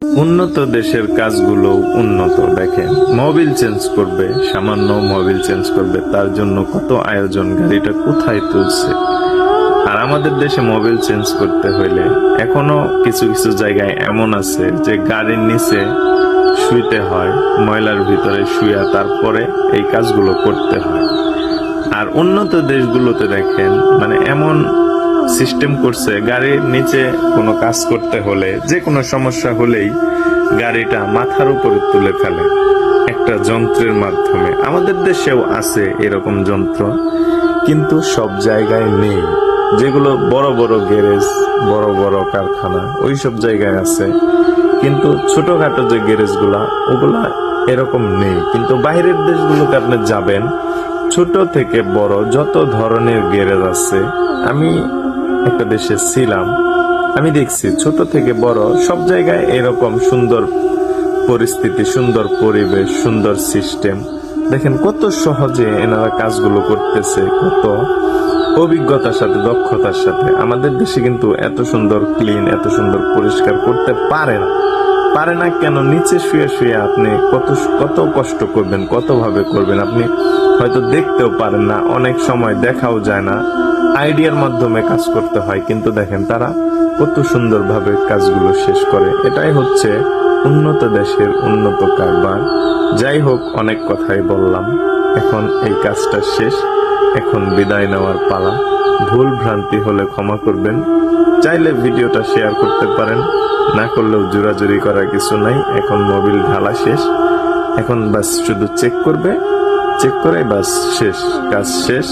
উন্নত দেশের কাজগুলো উন্নত। দেখেন, মোবিল চেঞ্জ করবে, সামান্য মোবিল চেঞ্জ করবে, তার জন্য কত আয়োজন, গাড়িটা কোথায় তুলছে। আর আমাদের দেশে মোবিল চেঞ্জ করতে হইলে এখনো কিছু কিছু জায়গায় এমন আছে যে গাড়ির নিচে শুইতে হয়, ময়লার ভিতরে শুয়া তারপরে এই কাজগুলো করতে হয়। আর উন্নত দেশগুলোতে দেখেন মানে এমন সিস্টেম করছে, গাড়ির নিচে কোনো কাজ করতে হলে, যে কোনো সমস্যা হলেই গাড়িটা মাথার উপরে তুলে ফেলে একটা যন্ত্রের মাধ্যমে। আমাদের দেশেও আছে এরকম যন্ত্র, কিন্তু সব জায়গায় নেই। যেগুলো বড় বড় গ্যারেজ, বড় বড় কারখানা, ওই সব জায়গায় আছে, কিন্তু ছোটখাটো যে গ্যারেজগুলা ওগুলা এরকম নেই। কিন্তু বাইরের দেশগুলোতে আপনি যাবেন, ছোট থেকে বড় যত ধরনের গ্যারেজ আছে। আমি একটা দেশে ছিলাম, আমি দেখছি ছোট থেকে বড় সব জায়গায় এরকম সুন্দর পরিস্থিতি, সুন্দর পরিবেশ, সুন্দর সিস্টেম। দেখেন কত সহজে এনারা কাজগুলো করতেছে, কত অভিজ্ঞতার সাথে, দক্ষতার সাথে। আমাদের দেশে কিন্তু এত সুন্দর ক্লিন, এত সুন্দর পরিষ্কার করতে পারে না কেন? নিচে শুয়ে শুয়ে আপনি কত কত কষ্ট করবেন, কত ভাবে করবেন, আপনি হয়তো দেখতেও পারেন না, অনেক সময় দেখাও যায় না, আইডিয়ার মাধ্যমে কাজ করতে হয়। কিন্তু দেখেন তারা কত সুন্দরভাবে কাজগুলো শেষ করে। এটাই হচ্ছে উন্নত দেশের উন্নত কারবার। যাই হোক, অনেক কথাই বললাম, এখন এই কাজটা শেষ, এখন বিদায় নেওয়ার পালা। ভুল ভ্রান্তি হলে ক্ষমা করবেন। চাইলে ভিডিওটা শেয়ার করতে পারেন, না করলেও জোরাজুরি করার কিছু নাই। এখন মোবিল ঢালা শেষ, এখন বাস শুধু চেক করবে, চেক করে বাস শেষ, কাজ শেষ।